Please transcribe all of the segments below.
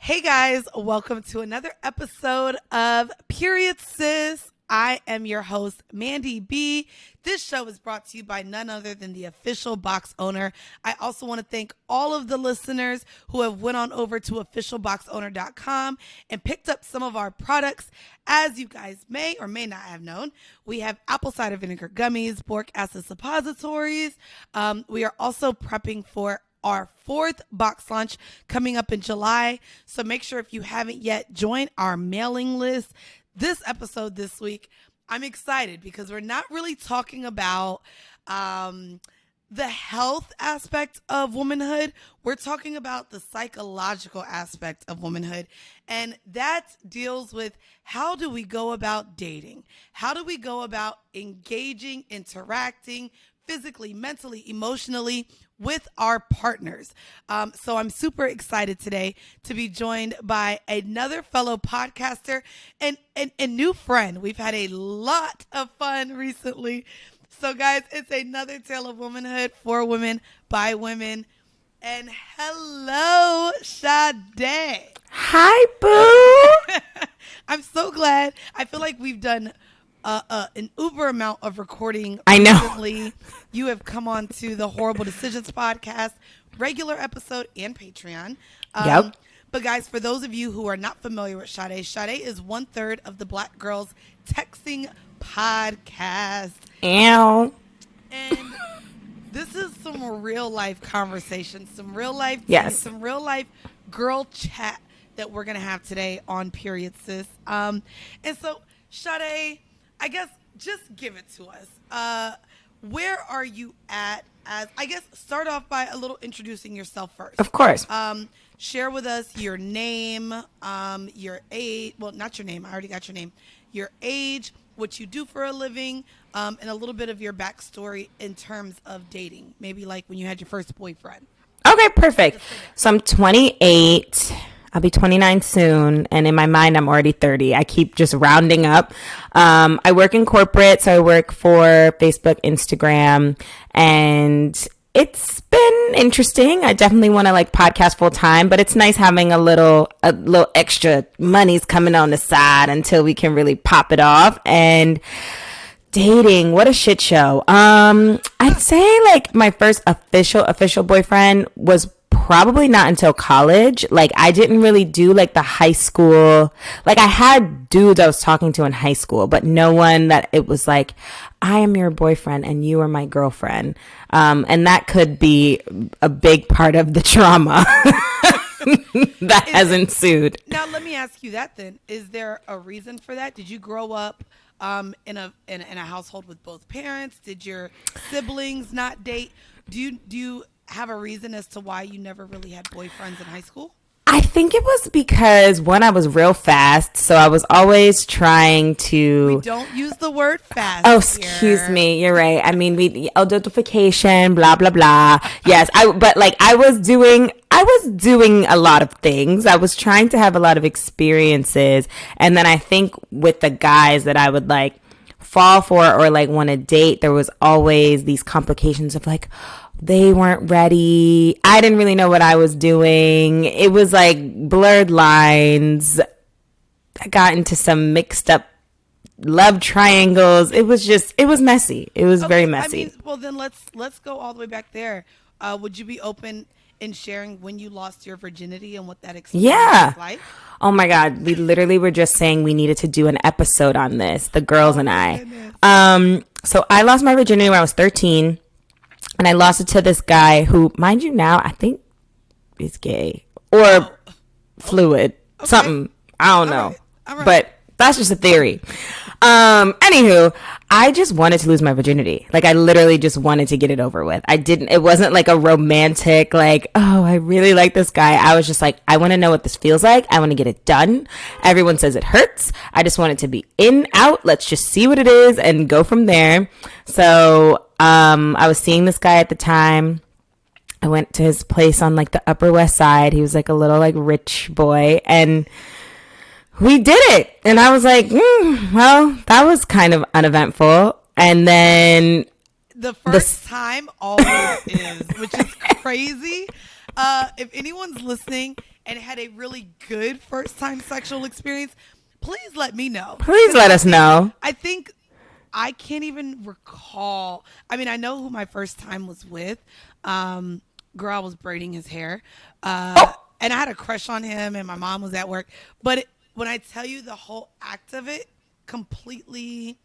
Hey guys, welcome to another episode of Period Sis. I am your host, Mandy B. This show is brought to you by none other than the official box owner. I also want to thank all of the listeners who have went on over to officialboxowner.com and picked up some of our products. As you guys may or may not have known, we have apple cider vinegar gummies, boric acid suppositories. We are also prepping for our fourth box launch coming up in July. So make sure if you haven't yet, join our mailing list. This episode this week, I'm excited because we're not really talking about the health aspect of womanhood. We're talking about the psychological aspect of womanhood. And that deals with how do we go about dating? How do we go about engaging, interacting, physically, mentally, emotionally with our partners. So I'm super excited today to be joined by another fellow podcaster and new friend. We've had a lot of fun recently. So guys, it's another tale of womanhood for women by women. And hello, Sade. Hi, boo. I'm so glad. I feel like we've done an uber amount of recording. I know. Recently. You have come on to the Horrible Decisions podcast, regular episode, and Patreon. Yep. But guys, for those of you who are not familiar with Sade, Sade is 1/3 of the Black Girls Texting podcast. Ow. And this is some real life conversations, some real life tea, Yes. some real life girl chat that we're going to have today on Period Sis. And so, Sade, I guess just give it to us. Where are you at as, I guess, start off by a little introducing yourself first. Of course. Share with us your name, your age, well, not your name, I already got your name, your age, what you do for a living, and a little bit of your backstory in terms of dating. Maybe like when you had your first boyfriend. Okay, perfect. So I'm 28. I'll be 29 soon, and in my mind, I'm already 30. I keep just rounding up. I work in corporate, so I work for Facebook, Instagram, and it's been interesting. I definitely want to podcast full time, but it's nice having a little extra money's coming on the side until we can really pop it off. And dating, what a shit show. I'd say my first official boyfriend was probably not until college. I didn't really do the high school. I had dudes I was talking to in high school, but no one that it was I am your boyfriend and you are my girlfriend. And that could be a big part of the trauma that has ensued. Now, let me ask you that then. Is there a reason for that? Did you grow up in a household with both parents? Did your siblings not date? Do you have a reason as to why you never really had boyfriends in high school? I think it was because, one, I was real fast, so I was always trying to... We don't use the word fast. Oh, excuse me. You're right. I mean, adultification, blah, blah, blah. Yes, I was doing a lot of things. I was trying to have a lot of experiences. And then I think with the guys that I would fall for or want to date, there was always these complications of they weren't ready. I didn't really know what I was doing. It was blurred lines. I got into some mixed up love triangles. It was messy. It was very messy. I mean, well, then let's go all the way back there. Would you be open in sharing when you lost your virginity and what that experience was like? Oh my God. We literally were just saying we needed to do an episode on this, the girls and I. Goodness. So I lost my virginity when I was 13. And I lost it to this guy who, mind you now, I think is gay or fluid, something. I don't know. All right. But that's just a theory. Anywho, I just wanted to lose my virginity. I literally just wanted to get it over with. It wasn't a romantic, oh, I really like this guy. I was just I want to know what this feels like. I want to get it done. Everyone says it hurts. I just want it to be in, out. Let's just see what it is and go from there. So, I was seeing this guy at the time. I went to his place on the Upper West Side. He was a little rich boy, and we did it. And I was well, that was kind of uneventful. And then the first time always is, which is crazy. If anyone's listening and had a really good first time sexual experience, please let me know. Please let us know. I think I can't even recall. I mean, I know who my first time was with. Girl was braiding his hair. And I had a crush on him, and my mom was at work. But when I tell you the whole act of it, completely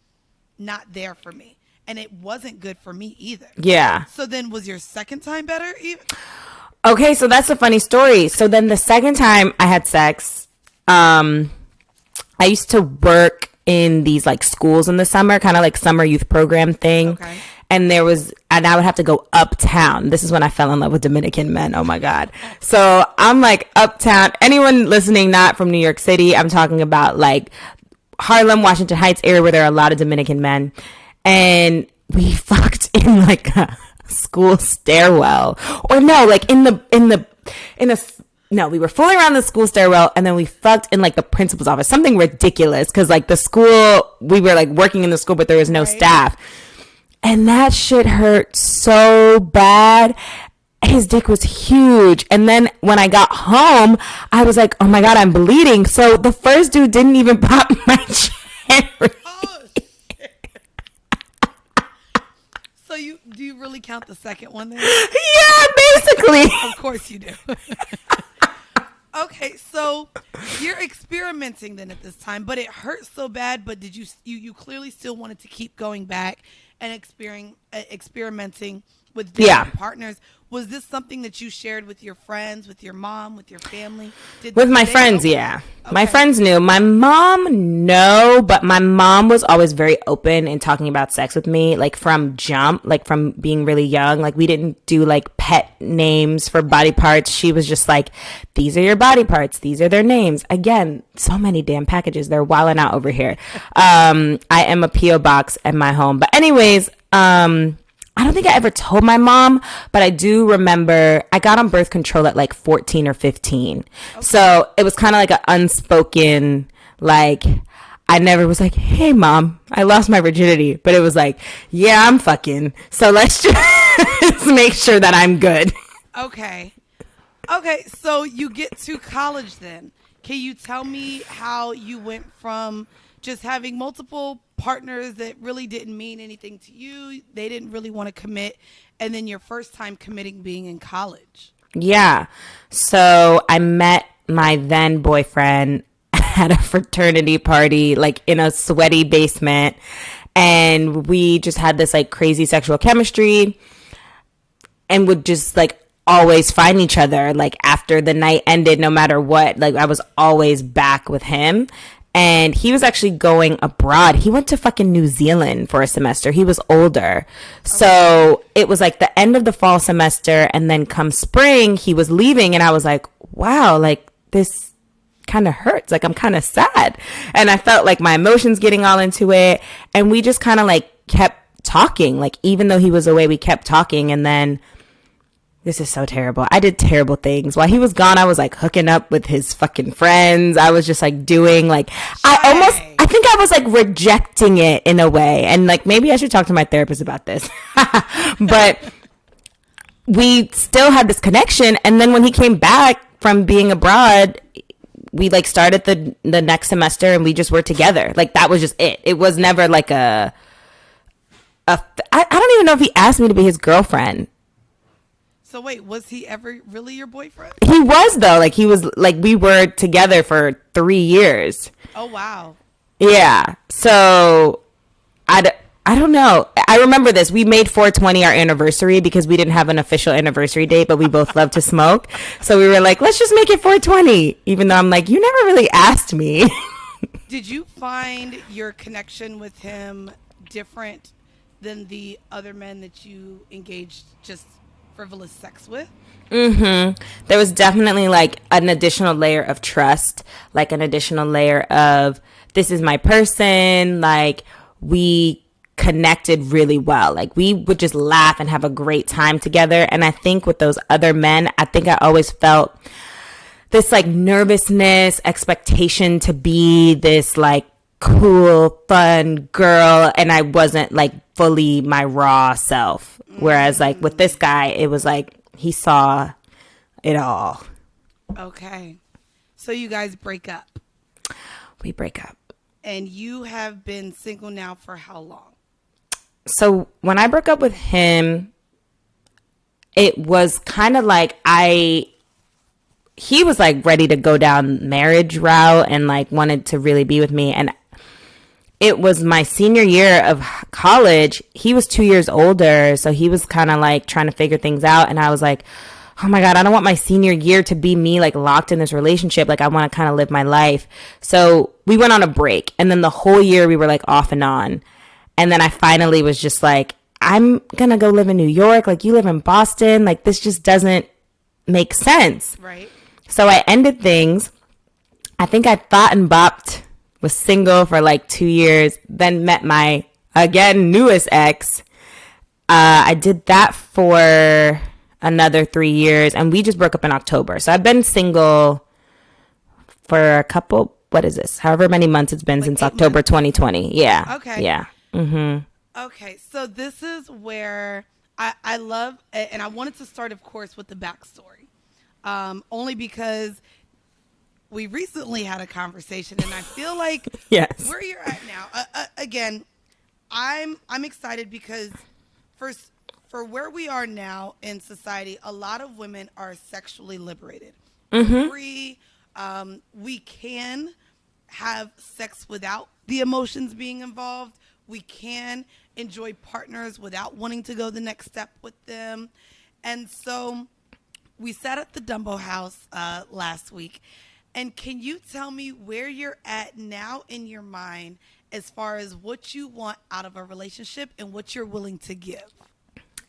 not there for me. And it wasn't good for me either. Yeah. So then was your second time better even? Okay, so that's a funny story. So then the second time I had sex, I used to work in these like schools in the summer, kind of like summer youth program thing. Okay. And I would have to go uptown. This is when I fell in love with Dominican men. Oh my God. So I'm like uptown. Anyone listening not from New York City, I'm talking about like Harlem, Washington Heights area where there are a lot of Dominican men. And we fucked in like a school stairwell, or no, like no, we were fooling around the school stairwell, and then we fucked in like the principal's office, something ridiculous, because like the school, we were like working in the school, but there was no staff, and that shit hurt so bad. His dick was huge. And then when I got home, I was like, oh my God, I'm bleeding. So the first dude didn't even pop my cherry. So do you really count the second one then? Yeah, basically. Of course you do. Okay, so you're experimenting then at this time, but it hurt so bad. But did you clearly still wanted to keep going back and experimenting with different partners? Was this something that you shared with your friends, with your mom, with your family? With my friends, yeah. Okay. My friends knew. My mom, no, but my mom was always very open in talking about sex with me, like from jump, like from being really young. Like we didn't do like pet names for body parts. She was just like, these are your body parts. These are their names. Again, so many damn packages. They're wilding out over here. I am a P.O. box at my home. But anyways, I don't think I ever told my mom, but I do remember I got on birth control at like 14 or 15. Okay. So it was kind of like an unspoken, like, I never was like, hey mom, I lost my virginity. But it was like, yeah, I'm fucking. So let's just make sure that I'm good. Okay. So you get to college then. Can you tell me how you went from just having multiple partners that really didn't mean anything to you, they didn't really want to commit, and then your first time committing being in college? Yeah. So I met my then boyfriend at a fraternity party, like in a sweaty basement, and we just had this like crazy sexual chemistry and would just like always find each other like after the night ended, no matter what. Like I was always back with him. And he was actually going abroad. He went to fucking New Zealand for a semester. He was older. So it was like the end of the fall semester. And then come spring, he was leaving. And I was like, wow, like this kind of hurts. Like I'm kind of sad. And I felt like my emotions getting all into it. And we just kind of like kept talking. Like even though he was away, we kept talking. And then this is so terrible. I did terrible things. While he was gone, I was like hooking up with his fucking friends. I was just like doing like, I think I was like rejecting it in a way. And like, maybe I should talk to my therapist about this. But we still had this connection. And then when he came back from being abroad, we like started the next semester and we just were together. Like that was just it. It was never like I don't even know if he asked me to be his girlfriend. So wait, was he ever really your boyfriend? He was though. Like he was like, we were together for 3 years. Oh, wow. Yeah. So I don't know. I remember this. We made 420 our anniversary because we didn't have an official anniversary date, but we both love to smoke. So we were like, let's just make it 420. Even though I'm like, you never really asked me. Did you find your connection with him different than the other men that you engaged just frivolous sex with? Mm-hmm. There was definitely like an additional layer of trust, like an additional layer of this is my person. Like we connected really well. Like we would just laugh and have a great time together. And I think with those other men, I think I always felt this like nervousness, expectation to be this like cool, fun girl. And I wasn't like fully my raw self. Whereas like with this guy, it was like he saw it all. Okay. So you guys break up. We break up. And you have been single now for how long? So when I broke up with him, it was kind of like he was like ready to go down marriage route and like wanted to really be with me. And it was my senior year of college. He was 2 years older. So he was kind of like trying to figure things out. And I was like, oh my God, I don't want my senior year to be me like locked in this relationship. Like I want to kind of live my life. So we went on a break. And then the whole year we were like off and on. And then I finally was just like, I'm going to go live in New York. Like you live in Boston. Like this just doesn't make sense. Right. So I ended things. I think I thought and bopped, was single for like 2 years, then met my, again, newest ex. I did that for another 3 years, and we just broke up in October. So I've been single for a couple, what is this? However many months it's been like since October months. 2020. Yeah. Okay. Yeah. Mm-hmm. Okay. So this is where I love, and I wanted to start, of course, with the backstory. Only because we recently had a conversation, and I feel like yes. where you're at now. Again, I'm excited because for where we are now in society, a lot of women are sexually liberated. Mm-hmm. Free. We can have sex without the emotions being involved. We can enjoy partners without wanting to go the next step with them. And so we sat at the Dumbo House last week. And can you tell me where you're at now in your mind as far as what you want out of a relationship and what you're willing to give?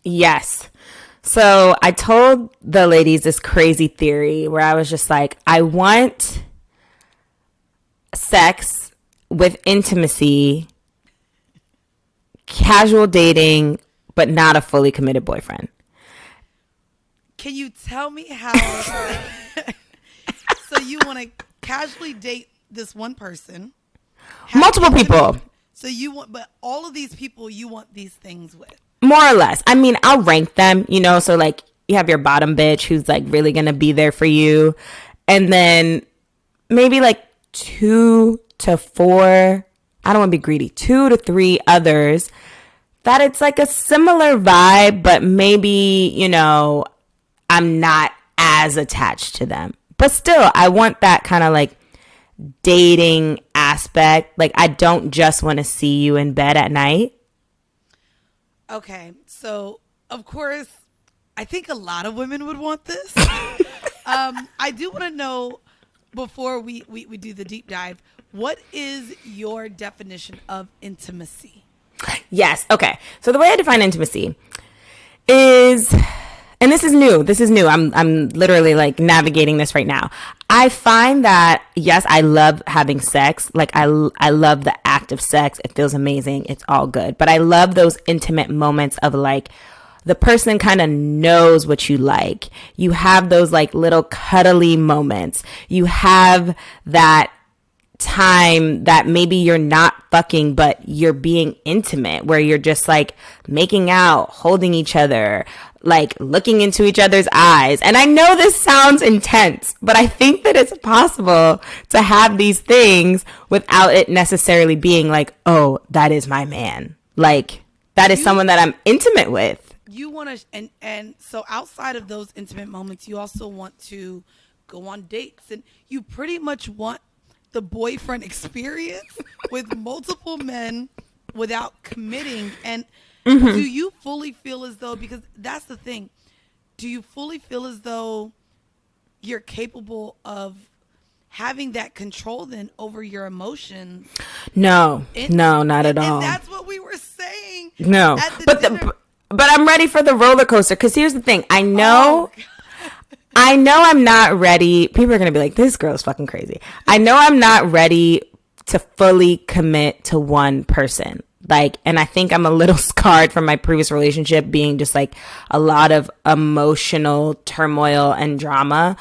Yes. So I told the ladies this crazy theory where I was just like, I want sex with intimacy, casual dating, but not a fully committed boyfriend. Can you tell me how? So you want to casually date this one person? Multiple people. So you want, but all of these people you want these things with? More or less. I mean, I'll rank them, you know, so like you have your bottom bitch who's like really going to be there for you. And then maybe like 2 to 4, I don't want to be greedy, 2 to 3 others that it's like a similar vibe, but maybe, you know, I'm not as attached to them. But still, I want that kind of like dating aspect. Like, I don't just want to see you in bed at night. Okay. So, of course, I think a lot of women would want this. I do want to know, before we do the deep dive, what is your definition of intimacy? Yes. Okay. So the way I define intimacy is... And this is new. I'm literally like navigating this right now. I find that, yes, I love having sex. Like I love the act of sex. It feels amazing. It's all good. But I love those intimate moments of like the person kind of knows what you like. You have those like little cuddly moments. You have that time that maybe you're not fucking, but you're being intimate, where you're just like making out, holding each other, like looking into each other's eyes. And I know this sounds intense, but I think that it's possible to have these things without it necessarily being like, oh, that is my man. Like that is someone that I'm intimate with. You want to, and so outside of those intimate moments, you also want to go on dates, and you pretty much want the boyfriend experience with multiple men without committing. And do you fully feel as though, because that's the thing, do you fully feel as though you're capable of having that control then over your emotions? No, not at all. And that's what we were saying. No, but I'm ready for the roller coaster. Because here's the thing. I know I'm not ready. People are going to be like, this girl's fucking crazy. I know I'm not ready to fully commit to one person. Like, and I think I'm a little scarred from my previous relationship being just like a lot of emotional turmoil and drama.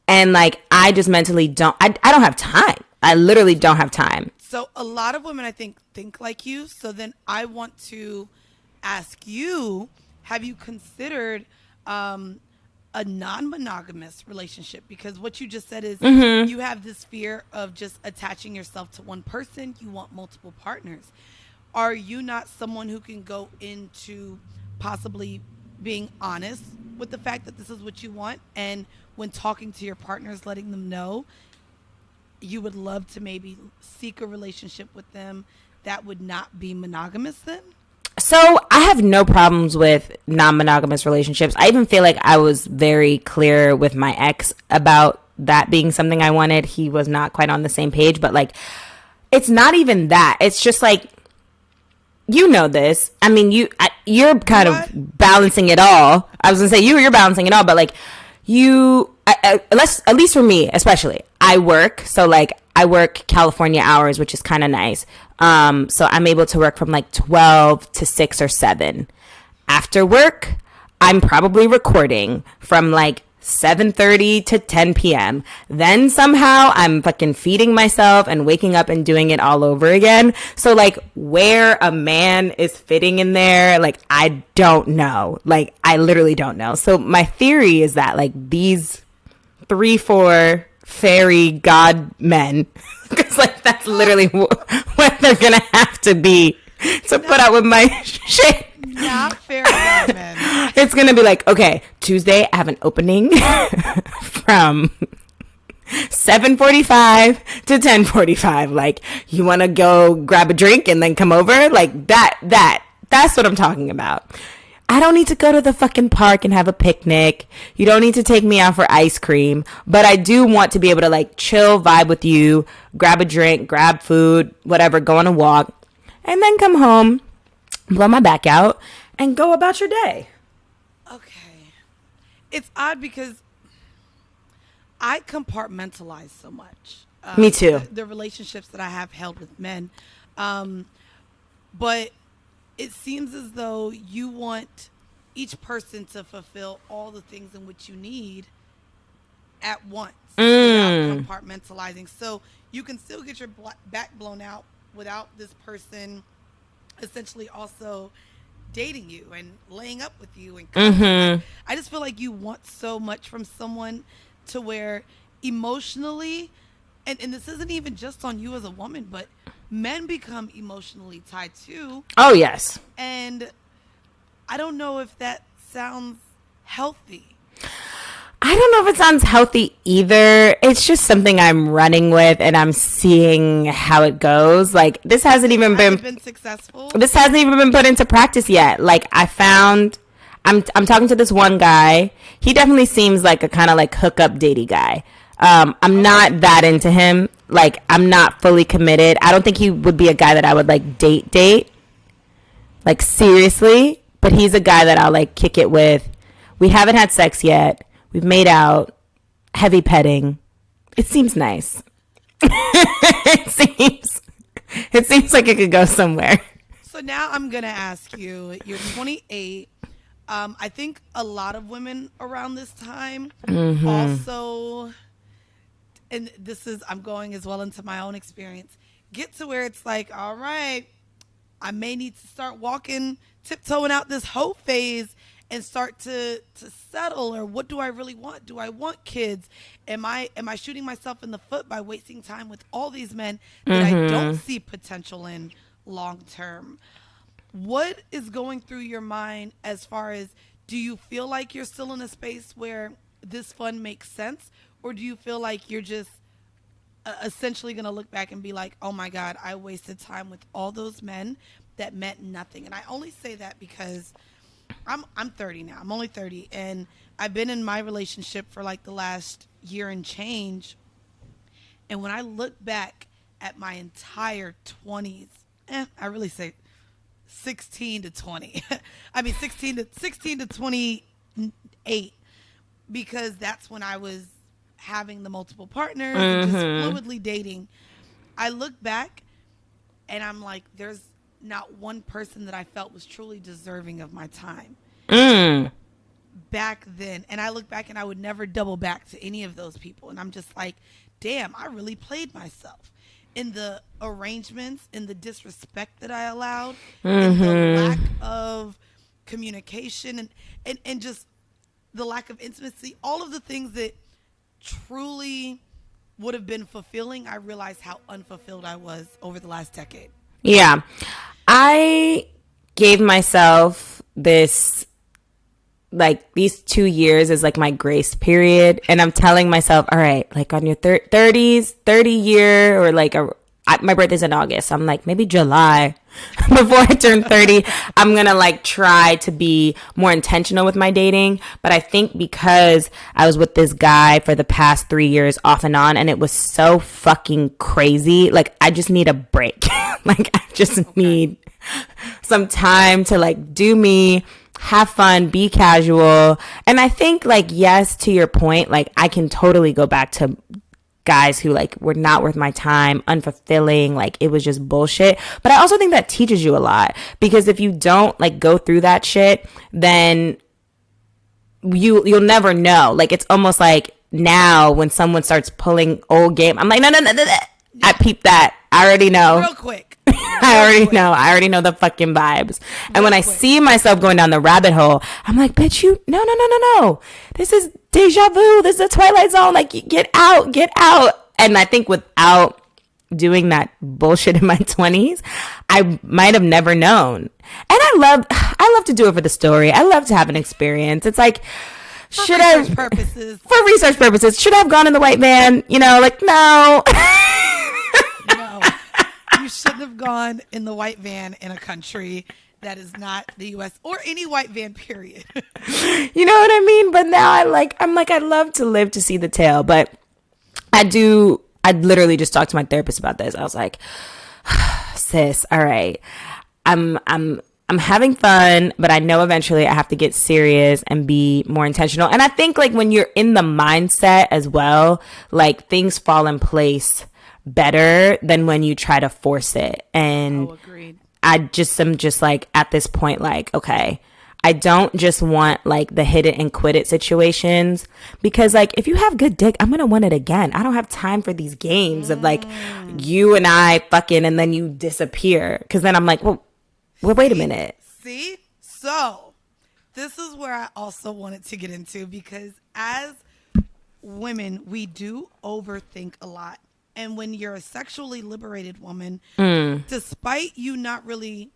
And like, I just mentally I don't have time. I literally don't have time. So a lot of women, I think like you. So then I want to ask you, have you considered, a non-monogamous relationship, because what you just said is you have this fear of just attaching yourself to one person. You want multiple partners. Are you not someone who can go into possibly being honest with the fact that this is what you want, and when talking to your partners, letting them know you would love to maybe seek a relationship with them that would not be monogamous then? So I have no problems with non-monogamous relationships. I even feel like I was very clear with my ex about that being something I wanted. He was not quite on the same page, but like, it's not even that. It's just like, you know this. I mean, you're kind of balancing it all. I was gonna say you're balancing it all, but like at least for me, especially, I work. So like, I work California hours, which is kind of nice. So I'm able to work from like 12 to 6 or 7. After work, I'm probably recording from like 7:30 to 10 p.m. Then somehow I'm fucking feeding myself and waking up and doing it all over again. So like, where a man is fitting in there, like, I don't know. Like, I literally don't know. So my theory is that like these 3-4 fairy god men, because like that's literally what they're gonna have to be to put up with my shit. Not fairy god men. It's gonna be like, okay, Tuesday I have an opening from 7:45 to 10:45. Like, you want to go grab a drink and then come over? Like that's what I'm talking about. I don't need to go to the fucking park and have a picnic. You don't need to take me out for ice cream. But I do want to be able to like chill, vibe with you, grab a drink, grab food, whatever, go on a walk, and then come home, blow my back out, and go about your day. Okay. It's odd because I compartmentalize so much. Me too. The relationships that I have held with men. But it seems as though you want each person to fulfill all the things in which you need at once without compartmentalizing. So you can still get your back blown out without this person essentially also dating you and laying up with you. And I just feel like you want so much from someone to where emotionally, and this isn't even just on you as a woman, but men become emotionally tied too. Oh, yes. And I don't know if that sounds healthy. I don't know if it sounds healthy either. It's just something I'm running with, and I'm seeing how it goes. Like, this hasn't even been successful. This hasn't even been put into practice yet. Like, I'm talking to this one guy. He definitely seems like a kind of like hookup datey guy. I'm not that into him. Like, I'm not fully committed. I don't think he would be a guy that I would like date, like, seriously. But he's a guy that I'll like kick it with. We haven't had sex yet. We've made out, heavy petting. It seems nice. It seems like it could go somewhere. So now I'm gonna ask you. You're 28. I think a lot of women around this time also, and I'm going as well into my own experience, get to where it's like, all right, I may need to start walking, tiptoeing out this hoe phase and start to settle. Or what do I really want? Do I want kids? Am I shooting myself in the foot by wasting time with all these men that I don't see potential in long term? What is going through your mind as far as, do you feel like you're still in a space where this fun makes sense? Or do you feel like you're just essentially going to look back and be like, oh my God, I wasted time with all those men that meant nothing? And I only say that because I'm 30 now. I'm only 30. And I've been in my relationship for like the last year and change. And when I look back at my entire 20s, I really say 16 to 20. I mean 16 to 28, because that's when I was having the multiple partners and just fluidly dating. I look back and I'm like, there's not one person that I felt was truly deserving of my time back then. And I look back and I would never double back to any of those people. And I'm just like, damn, I really played myself in the arrangements, in the disrespect that I allowed, in the lack of communication, and just the lack of intimacy, all of the things that truly would have been fulfilling, I realized how unfulfilled I was over the last decade. Yeah. I gave myself this, like, these 2 years as like my grace period. And I'm telling myself, all right, like on your 30s, 30 year, or like my birthday's in August. So I'm like, maybe July before I turn 30, I'm going to like try to be more intentional with my dating. But I think because I was with this guy for the past 3 years off and on, and it was so fucking crazy. Like, I just need a break. Like, I just need some time to like do me, have fun, be casual. And I think, like, yes, to your point, like, I can totally go back to guys who like were not worth my time, unfulfilling, like it was just bullshit. But I also think that teaches you a lot, because if you don't like go through that shit, then you'll never know. Like, it's almost like now when someone starts pulling old game, I'm like, no. I peep that. I already know. Real quick. I already know the fucking vibes. And when I see myself going down the rabbit hole, I'm like, bitch, no. This is deja vu. This is a Twilight Zone. Like, get out. And I think without doing that bullshit in my 20s, I might have never known. And I love to do it for the story. I love to have an experience. It's like, for research purposes. Should I have gone in the white van? You know, like, no. No. You shouldn't have gone in the white van in a country that is not the U.S. or any white van, period. You know what I mean? But now I'm like, I'd love to live to see the tale. But I literally just talked to my therapist about this. I was like, sis, all right, I'm having fun, but I know eventually I have to get serious and be more intentional. And I think like when you're in the mindset as well, like things fall in place better than when you try to force it. And agreed. I'm just like at this point, like, okay, I don't just want like the hit it and quit it situations, because like if you have good dick, I'm gonna want it again. I don't have time for these games of like you and I fucking and then you disappear, because then I'm like, well, wait a minute. See? So this is where I also wanted to get into, because as women, we do overthink a lot. And when you're a sexually liberated woman, despite you not really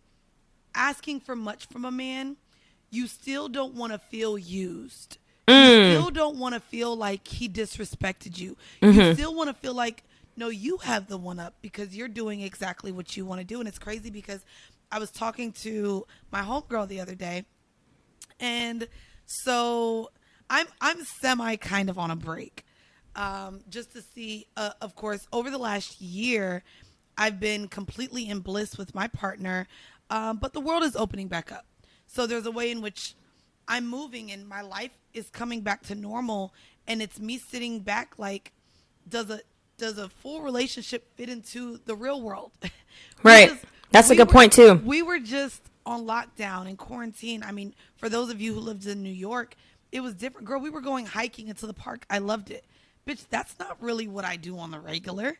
asking for much from a man, you still don't want to feel used. You still don't want to feel like he disrespected you. You still want to feel like, no, you have the one up because you're doing exactly what you want to do. And it's crazy because I was talking to my homegirl the other day, and so I'm semi kind of on a break, just to see. Of course, over the last year, I've been completely in bliss with my partner, but the world is opening back up. So there's a way in which I'm moving, and my life is coming back to normal, and it's me sitting back like, does a full relationship fit into the real world? Right. That's a good point too. We were just on lockdown and quarantine. I mean, for those of you who lived in New York, it was different. Girl, we were going hiking into the park. I loved it. Bitch, that's not really what I do on the regular.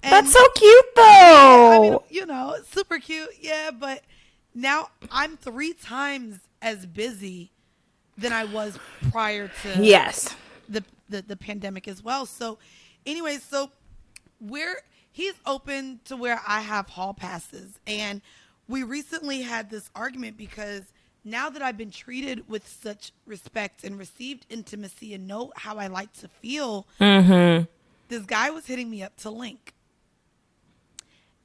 And that's so cute though. I mean, you know, super cute. Yeah, but now I'm 3 times as busy than I was prior to the pandemic as well. So anyway, he's open to where I have hall passes. And we recently had this argument because now that I've been treated with such respect and received intimacy and know how I like to feel, this guy was hitting me up to link.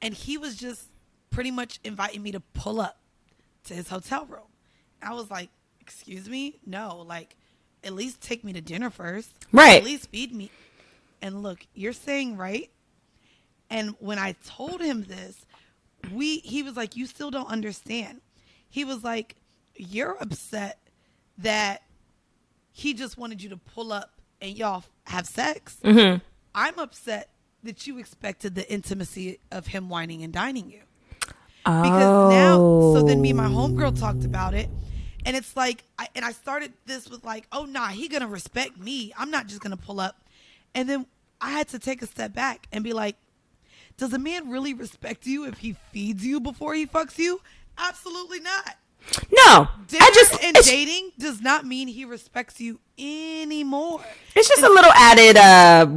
And he was just pretty much inviting me to pull up to his hotel room. I was like, excuse me? No, like, at least take me to dinner first. Right. At least feed me. And look, you're saying right. And when I told him this, he was like, you still don't understand. He was like, you're upset that he just wanted you to pull up and y'all have sex. I'm upset that you expected the intimacy of him whining and dining you. Because now, so then me and my homegirl talked about it. And it's like, I started this with like, oh, nah, he going to respect me. I'm not just going to pull up. And then I had to take a step back and be like, does a man really respect you if he feeds you before he fucks you? Absolutely not. No. Dating does not mean he respects you anymore. It's just a little added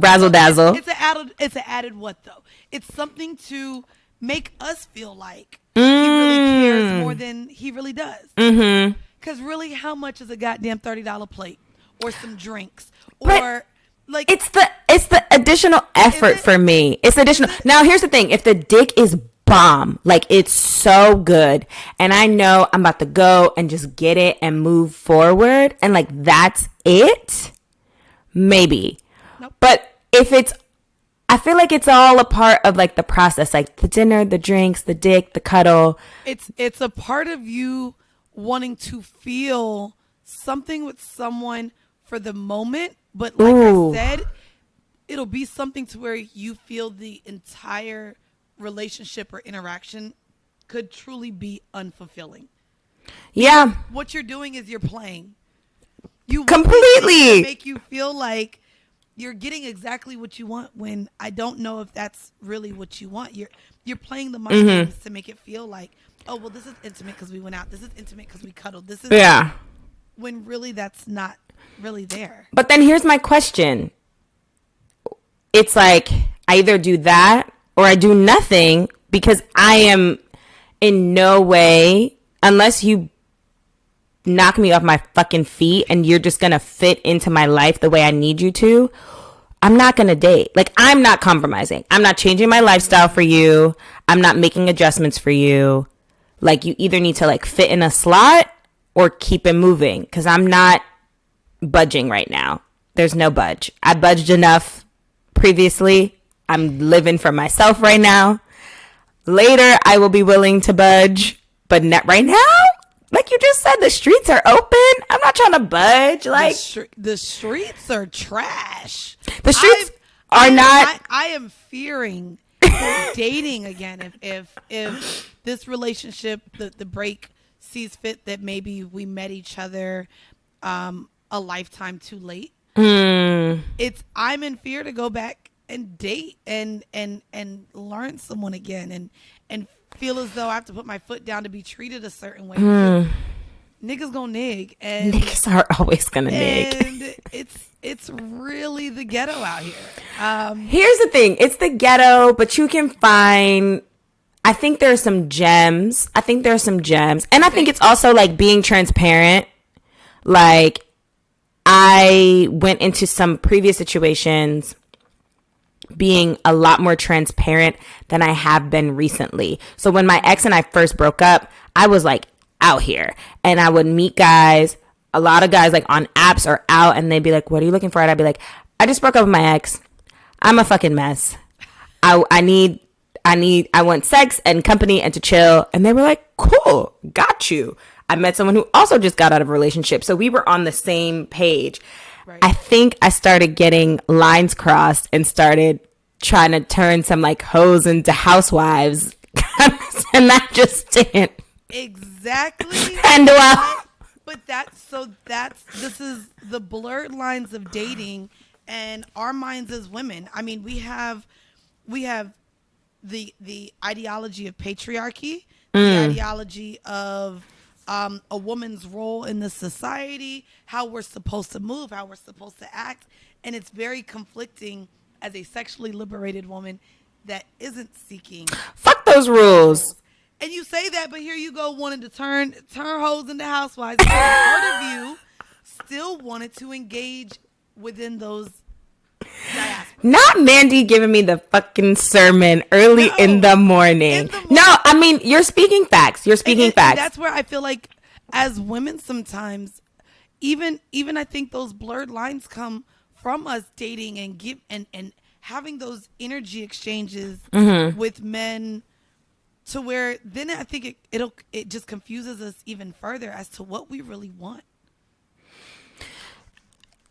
razzle dazzle. It's an added what though? It's something to make us feel like he really cares more than he really does. Mm-hmm. Because really, how much is a goddamn $30 plate or some drinks or like? It's the additional effort for me. It's additional. Now here's the thing: if the dick is bomb, like it's so good, and I know I'm about to go and just get it and move forward, and like that's it, maybe. Nope. But if it's, I feel like it's all a part of like the process, like the dinner, the drinks, the dick, the cuddle. It's a part of you wanting to feel something with someone for the moment, but like I said, it'll be something to where you feel the entire relationship or interaction could truly be unfulfilling. Yeah. What you're doing is you're playing. You completely make you feel like you're getting exactly what you want when I don't know if that's really what you want. You're playing the mind games to make it feel like, oh, well, this is intimate because we went out. This is intimate because we cuddled. This is when really that's not really there. But then here's my question. It's like I either do that or I do nothing, because I am in no way, unless you knock me off my fucking feet and you're just gonna fit into my life the way I need you to, I'm not gonna date. Like, I'm not compromising. I'm not changing my lifestyle for you. I'm not making adjustments for you. Like, you either need to like fit in a slot or keep it moving, because I'm not budging right now. There's no budge. I budged enough previously. I'm living for myself right now. Later, I will be willing to budge, but not right now. Like you just said, the streets are open. I'm not trying to budge. Like the streets are trash. The streets are not. I am fearing dating again if this relationship, the break sees fit that maybe we met each other a lifetime too late. I'm in fear to go back and date and learn someone again and feel as though I have to put my foot down to be treated a certain way. Niggas gonna nig, and niggas are always gonna nig. And it's really the ghetto out here. Here's the thing: it's the ghetto, but you can find. I think there are some gems. And I think it's also like being transparent. Like, I went into some previous situations being a lot more transparent than I have been recently. So when my ex and I first broke up, I was like out here, and I would meet guys, a lot of guys like on apps or out, and they'd be like, what are you looking for? And I'd be like, I just broke up with my ex. I'm a fucking mess. I want sex and company and to chill. And they were like, cool, got you. I met someone who also just got out of a relationship, so we were on the same page. Right. I think I started getting lines crossed and started trying to turn some like hoes into housewives. And that just didn't. Exactly. And but this is the blurred lines of dating and our minds as women. I mean, we have the ideology of patriarchy, the ideology of a woman's role in the society, how we're supposed to move, how we're supposed to act. And it's very conflicting as a sexually liberated woman that isn't seeking. Fuck those rules. And you say that, but here you go wanting to turn hoes into housewives. Part of you still wanted to engage within those diasporas. Not Mandy giving me the fucking sermon early in the morning. No, I mean, you're speaking facts. Facts. And that's where I feel like as women sometimes, even I think those blurred lines come from us dating and having those energy exchanges with men, to where then I think it just confuses us even further as to what we really want.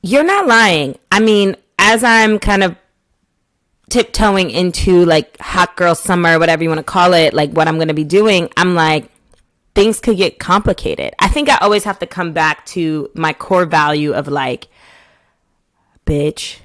You're not lying. I mean, as I'm kind of tiptoeing into like hot girl summer, whatever you want to call it, like what I'm going to be doing, I'm like, things could get complicated. I think I always have to come back to my core value of like, bitch,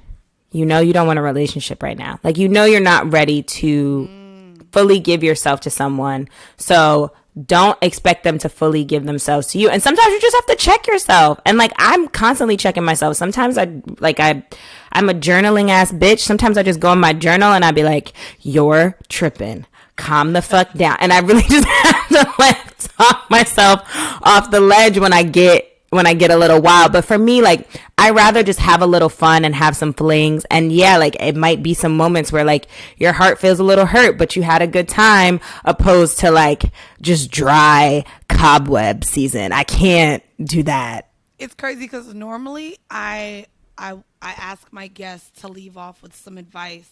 you know you don't want a relationship right now. Like, you know you're not ready to fully give yourself to someone. So don't expect them to fully give themselves to you. And sometimes you just have to check yourself. And like, I'm constantly checking myself. Sometimes I'm a journaling ass bitch. Sometimes I just go in my journal and I'd be like, you're tripping. Calm the fuck down. And I really just have to like talk myself off the ledge when I get a little wild. But for me, like, I rather just have a little fun and have some flings. And yeah, like, it might be some moments where like your heart feels a little hurt, but you had a good time, opposed to like just dry cobweb season. I can't do that. It's crazy because normally I ask my guests to leave off with some advice,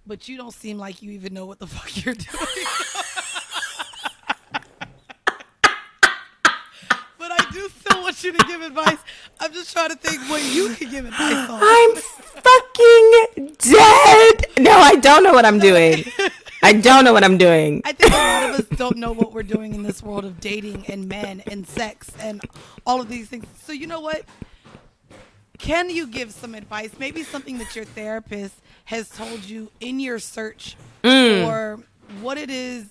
but you don't seem like you even know what the fuck you're doing. But I do still want you to give advice. I'm just trying to think what you could give advice on. I'm fucking dead. No, I don't know what I'm doing. I don't know what I'm doing. I think a lot of us don't know what we're doing in this world of dating and men and sex and all of these things. So you know what? Can you give some advice? Maybe something that your therapist has told you in your search for what it is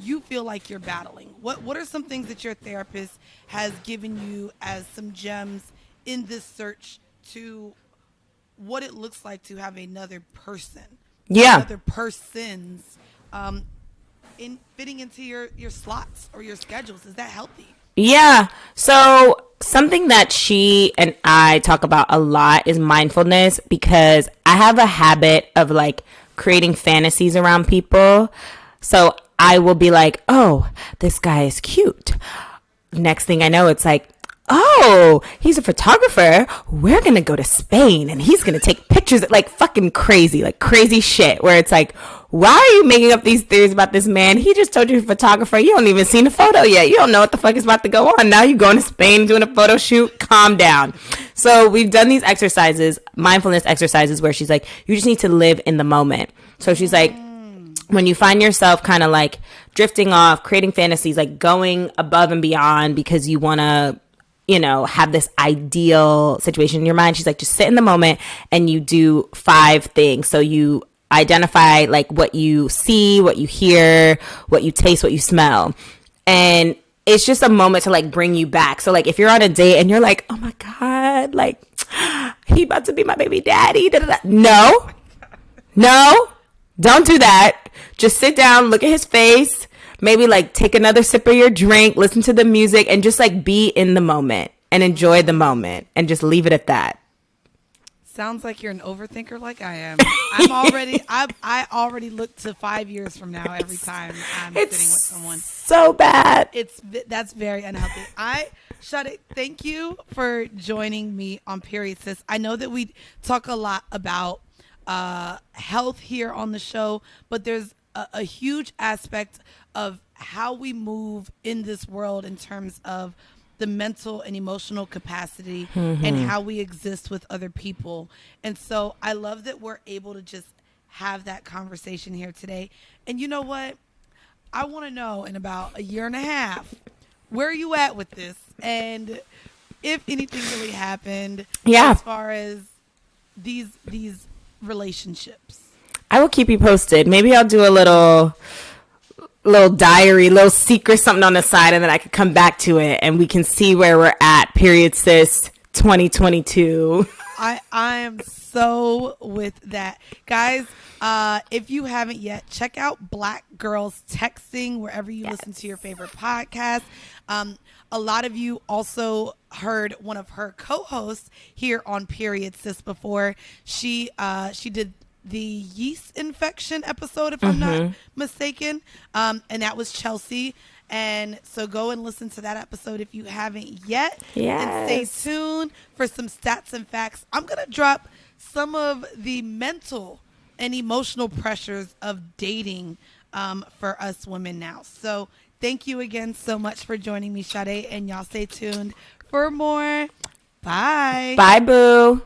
you feel like you're battling. What are some things that your therapist has given you as some gems in this search to what it looks like to have another person? Yeah. Other persons in fitting into your slots or your schedules. Is that healthy? Yeah. So something that she and I talk about a lot is mindfulness, because I have a habit of like creating fantasies around people. So I will be like, oh, this guy is cute. Next thing I know, it's like, oh, he's a photographer. We're going to go to Spain and he's going to take pictures, like fucking crazy, like crazy shit, where it's like, why are you making up these theories about this man? He just told you he's a photographer. You don't even seen the photo yet. You don't know what the fuck is about to go on. Now you're going to Spain doing a photo shoot. Calm down. So we've done these exercises, mindfulness exercises, where she's like, you just need to live in the moment. So she's like, when you find yourself kind of like drifting off, creating fantasies, like going above and beyond because you want to, you know, have this ideal situation in your mind, she's like, just sit in the moment and you do 5 things. So you identify like what you see, what you hear, what you taste, what you smell. And it's just a moment to like bring you back. So like if you're on a date and you're like, oh my God, like he about to be my baby daddy. Da-da-da. No, don't do that. Just sit down, look at his face, maybe like take another sip of your drink, listen to the music, and just like be in the moment and enjoy the moment and just leave it at that. Sounds like you're an overthinker like I am. I already look to 5 years from now every time I'm sitting with someone. So bad. That's very unhealthy. Sade, thank you for joining me on Period Sis. I know that we talk a lot about health here on the show, but there's a huge aspect of how we move in this world in terms of the mental and emotional capacity and how we exist with other people. And so I love that we're able to just have that conversation here today. And you know what? I want to know in about a year and a half, where are you at with this? And if anything really happened as far as these relationships. I will keep you posted. Maybe I'll do a little diary, little secret, something on the side, and then I could come back to it and we can see where we're at. Period Sis 2022. I am so with that. Guys, if you haven't yet, check out Black Girls Texting wherever you listen to your favorite podcast. A lot of you also heard one of her co-hosts here on Period Sis before. She did the yeast infection episode, if I'm not mistaken. And that was Chelsea. And so go and listen to that episode if you haven't yet. And stay tuned for some stats and facts. I'm going to drop some of the mental and emotional pressures of dating for us women now. So thank you again so much for joining me, Sade. And y'all stay tuned for more. Bye. Bye, boo.